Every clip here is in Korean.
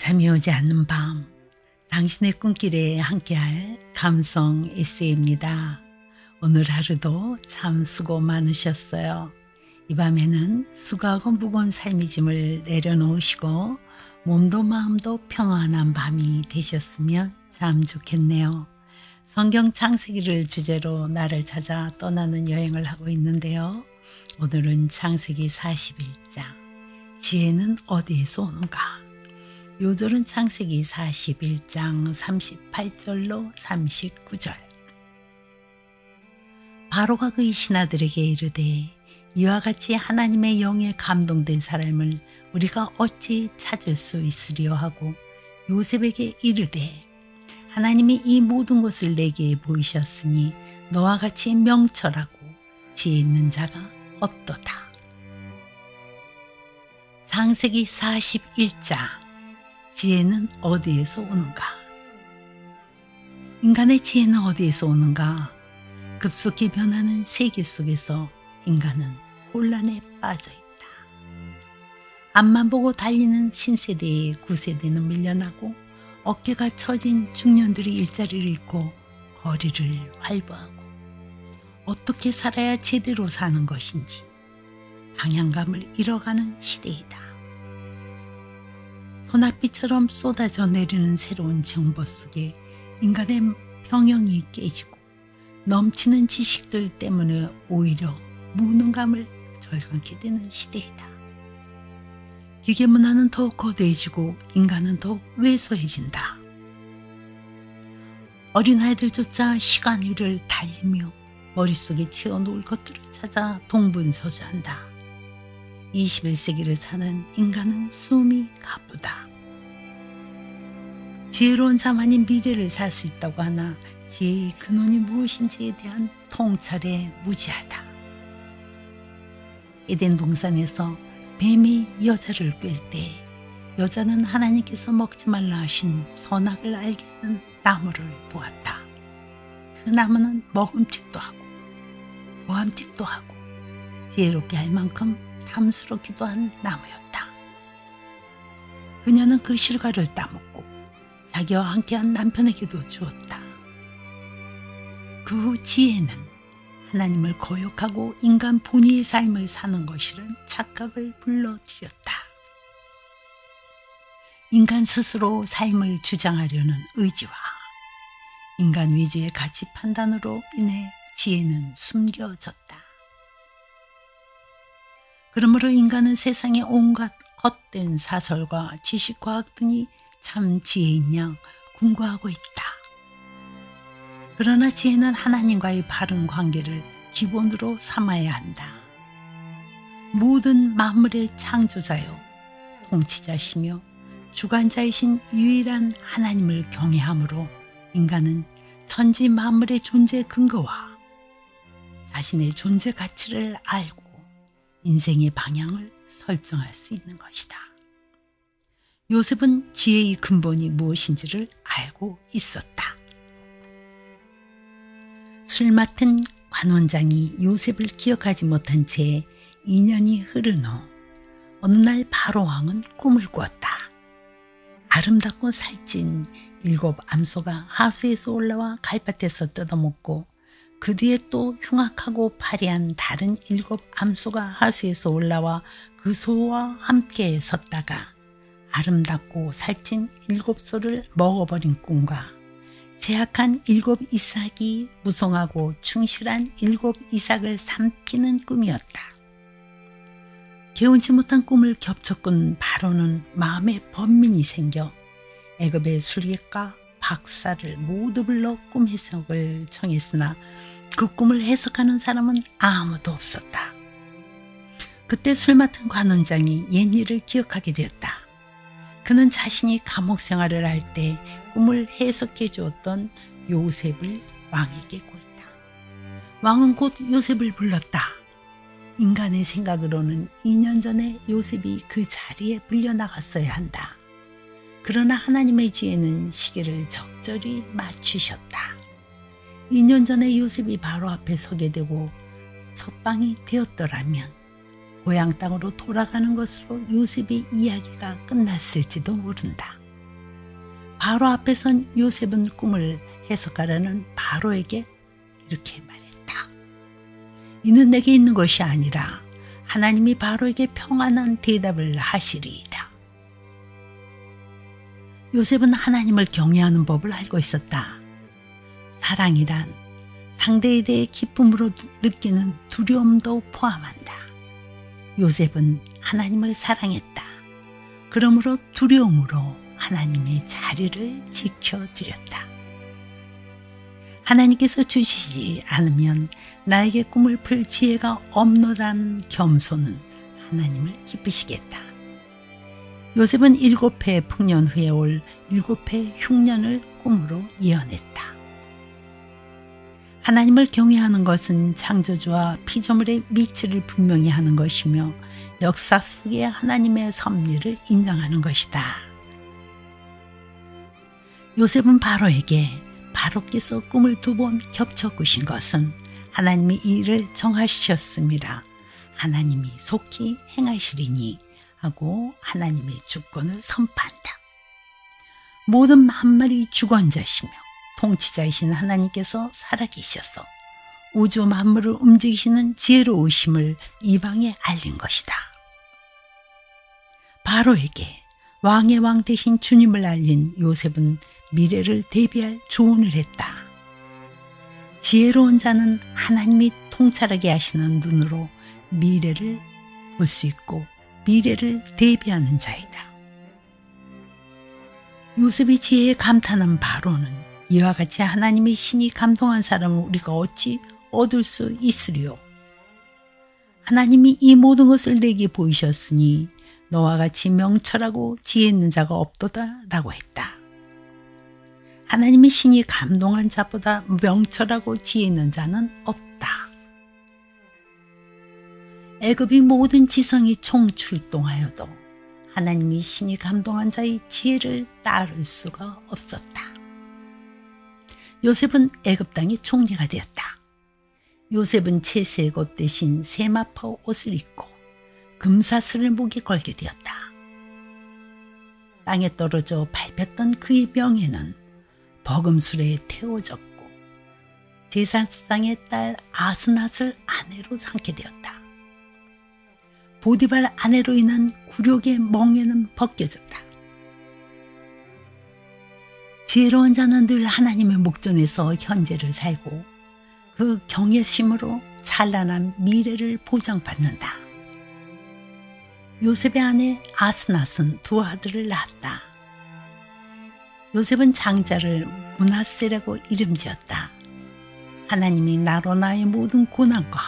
잠이 오지 않는 밤, 당신의 꿈길에 함께할 감성 에세이입니다. 오늘 하루도 참 수고 많으셨어요. 이 밤에는 수고하고 무거운 삶의 짐을 내려놓으시고 몸도 마음도 평안한 밤이 되셨으면 참 좋겠네요. 성경 창세기를 주제로 나를 찾아 떠나는 여행을 하고 있는데요. 오늘은 창세기 41장, 지혜는 어디에서 오는가? 요절은 창세기 41장 38절로 39절. 바로가 그의 신하들에게 이르되 이와 같이 하나님의 영에 감동된 사람을 우리가 어찌 찾을 수 있으리요 하고 요셉에게 이르되 하나님이 이 모든 것을 내게 보이셨으니 너와 같이 명철하고 지혜 있는 자가 없도다. 창세기 41장, 지혜는 어디에서 오는가? 인간의 지혜는 어디에서 오는가? 급속히 변하는 세계 속에서 인간은 혼란에 빠져 있다. 앞만 보고 달리는 신세대의 구세대는 밀려나고 어깨가 처진 중년들이 일자리를 잃고 거리를 활보하고 어떻게 살아야 제대로 사는 것인지 방향감을 잃어가는 시대이다. 소나비처럼 쏟아져 내리는 새로운 정보 속에 인간의 평형이 깨지고 넘치는 지식들 때문에 오히려 무능감을 절감게 되는 시대이다. 기계문화는 더욱 거대해지고 인간은 더욱 왜소해진다. 어린아이들조차 시간 위를 달리며 머릿속에 채워놓을 것들을 찾아 동분서주한다. 21세기를 사는 인간은 숨이 가쁘다. 지혜로운 자만이 미래를 살 수 있다고 하나 지혜의 근원이 무엇인지에 대한 통찰에 무지하다. 에덴 동산에서 뱀이 여자를 꿰을 때 여자는 하나님께서 먹지 말라 하신 선악을 알게 하는 나무를 보았다. 그 나무는 먹음직도 하고 보암직도 하고 지혜롭게 할 만큼 탐스럽기도 한 나무였다. 그녀는 그 실과를 따먹고 자기와 함께한 남편에게도 주었다. 그 후 지혜는 하나님을 거역하고 인간 본의의 삶을 사는 것이란 착각을 불러들였다. 인간 스스로 삶을 주장하려는 의지와 인간 위주의 가치 판단으로 인해 지혜는 숨겨졌다. 그러므로 인간은 세상의 온갖 헛된 사설과 지식과학 등이 참 지혜인 양 궁구하고 있다. 그러나 지혜는 하나님과의 바른 관계를 기본으로 삼아야 한다. 모든 만물의 창조자요, 통치자시며 주관자이신 유일한 하나님을 경외함으로 인간은 천지 만물의 존재 근거와 자신의 존재 가치를 알고 인생의 방향을 설정할 수 있는 것이다. 요셉은 지혜의 근본이 무엇인지를 알고 있었다. 술 맡은 관원장이 요셉을 기억하지 못한 채 2년이 흐른 후 어느 날 바로 왕은 꿈을 꾸었다. 아름답고 살찐 7 암소가 하수에서 올라와 갈밭에서 뜯어먹고 그 뒤에 또 흉악하고 파리한 다른 7 암소가 하수에서 올라와 그 소와 함께 섰다가 아름답고 살찐 7소를 먹어버린 꿈과 세악한 7 이삭이 무성하고 충실한 7 이삭을 삼키는 꿈이었다. 개운치 못한 꿈을 겹쳐꾼 바로는 마음에 번민이 생겨 애굽의 술객과 박사를 모두 불러 꿈 해석을 청했으나 그 꿈을 해석하는 사람은 아무도 없었다. 그때 술 맡은 관원장이 옛일을 기억하게 되었다. 그는 자신이 감옥 생활을 할 때 꿈을 해석해 주었던 요셉을 왕에게 구했다. 왕은 곧 요셉을 불렀다. 인간의 생각으로는 2년 전에 요셉이 그 자리에 불려나갔어야 한다. 그러나 하나님의 지혜는 시계를 적절히 맞추셨다. 2년 전에 요셉이 바로 앞에 서게 되고 석방이 되었더라면 고향 땅으로 돌아가는 것으로 요셉의 이야기가 끝났을지도 모른다. 바로 앞에 선 요셉은 꿈을 해석하라는 바로에게 이렇게 말했다. 이는 내게 있는 것이 아니라 하나님이 바로에게 평안한 대답을 하시리이다. 요셉은 하나님을 경외하는 법을 알고 있었다. 사랑이란 상대에 대해 기쁨으로 느끼는 두려움도 포함한다. 요셉은 하나님을 사랑했다. 그러므로 두려움으로 하나님의 자리를 지켜드렸다. 하나님께서 주시지 않으면 나에게 꿈을 풀 지혜가 없노라는 겸손은 하나님을 기쁘시겠다. 요셉은 7해 풍년 후에 올 7해 흉년을 꿈으로 예언했다. 하나님을 경외하는 것은 창조주와 피조물의 미치를 분명히 하는 것이며 역사 속의 하나님의 섭리를 인정하는 것이다. 요셉은 바로에게 바로께서 꿈을 2번 겹쳐 꾸신 것은 하나님이 이 일을 정하셨습니다. 하나님이 속히 행하시리니 하고 하나님의 주권을 선포한다. 모든 만물이 주권자시며 통치자이신 하나님께서 살아계셔서 우주 만물을 움직이시는 지혜로우심을 이방에 알린 것이다. 바로에게 왕의 왕 대신 주님을 알린 요셉은 미래를 대비할 조언을 했다. 지혜로운 자는 하나님이 통찰하게 하시는 눈으로 미래를 볼 수 있고 미래를 대비하는 자이다. 요셉이 지혜에 감탄한 바로는 이와 같이 하나님의 신이 감동한 사람을 우리가 어찌 얻을 수 있으리요. 하나님이 이 모든 것을 내게 보이셨으니 너와 같이 명철하고 지혜 있는 자가 없도다 라고 했다. 하나님의 신이 감동한 자보다 명철하고 지혜 있는 자는 없다. 애굽의 모든 지성이 총출동하여도 하나님의 신이 감동한 자의 지혜를 따를 수가 없었다. 요셉은 애굽 땅의 총리가 되었다. 요셉은 채색 옷 대신 세마포 옷을 입고 금사슬을 목에 걸게 되었다. 땅에 떨어져 밟혔던 그의 명예는 버금술에 태워졌고 제사장의 딸 아스낫을 아내로 삼게 되었다. 보디발 아내로 인한 굴욕의 멍에는 벗겨졌다. 지혜로운 자는 늘 하나님의 목전에서 현재를 살고 그 경외심으로 찬란한 미래를 보장받는다. 요셉의 아내 아스낫은 2 아들을 낳았다. 요셉은 장자를 므낫세라고 이름지었다. 하나님이 나로 나의 모든 고난과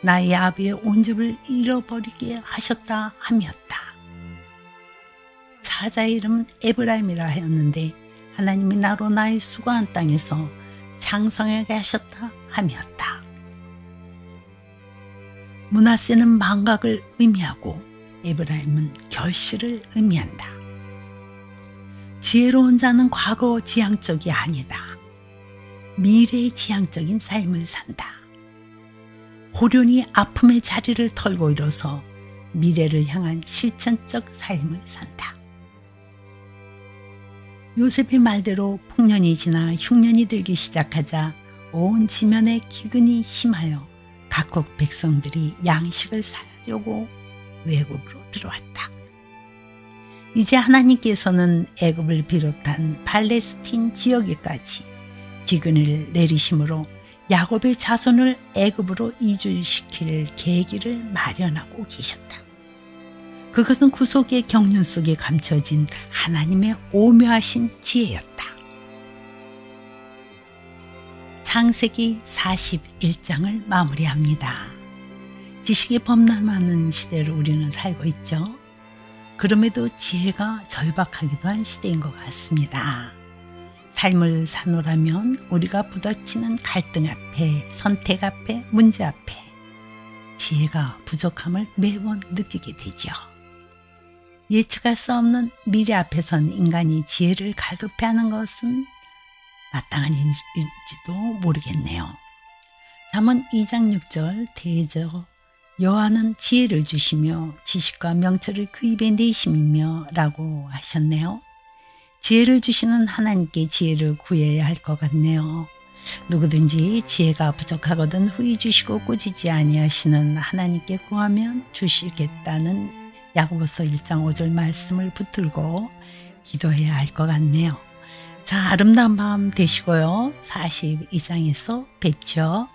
나의 아비의 온 집을 잃어버리게 하셨다 함이었다. 자자의 이름은 에브라임이라 하였는데 하나님이 나로 나의 수고한 땅에서 장성하게 하셨다 함이었다. 므낫세는 망각을 의미하고 에브라임은 결실을 의미한다. 지혜로운 자는 과거 지향적이 아니다. 미래 지향적인 삶을 산다. 호련히 아픔의 자리를 털고 일어서 미래를 향한 실천적 삶을 산다. 요셉의 말대로 풍년이 지나 흉년이 들기 시작하자 온 지면에 기근이 심하여 각국 백성들이 양식을 사려고 외국으로 들어왔다. 이제 하나님께서는 애굽을 비롯한 팔레스틴 지역에까지 기근을 내리심으로 야곱의 자손을 애굽으로 이주시킬 계기를 마련하고 계셨다. 그것은 구속의 경륜 속에 감춰진 하나님의 오묘하신 지혜였다. 창세기 41장을 마무리합니다. 지식이 범람하는 시대를 우리는 살고 있죠. 그럼에도 지혜가 절박하기도 한 시대인 것 같습니다. 삶을 사노라면 우리가 부딪히는 갈등 앞에, 선택 앞에, 문제 앞에 지혜가 부족함을 매번 느끼게 되죠. 예측할 수 없는 미래 앞에선 인간이 지혜를 갈급해하는 것은 마땅한 일일지도 모르겠네요. 잠언 2장 6절 대저 여호와는 지혜를 주시며 지식과 명철을 그 입에 내심이며 라고 하셨네요. 지혜를 주시는 하나님께 지혜를 구해야 할 것 같네요. 누구든지 지혜가 부족하거든 후히 주시고 꾸짖지 아니하시는 하나님께 구하면 주시겠다는 야고보서 1장 5절 말씀을 붙들고 기도해야 할 것 같네요. 자, 아름다운 밤 되시고요. 42장에서 뵙죠.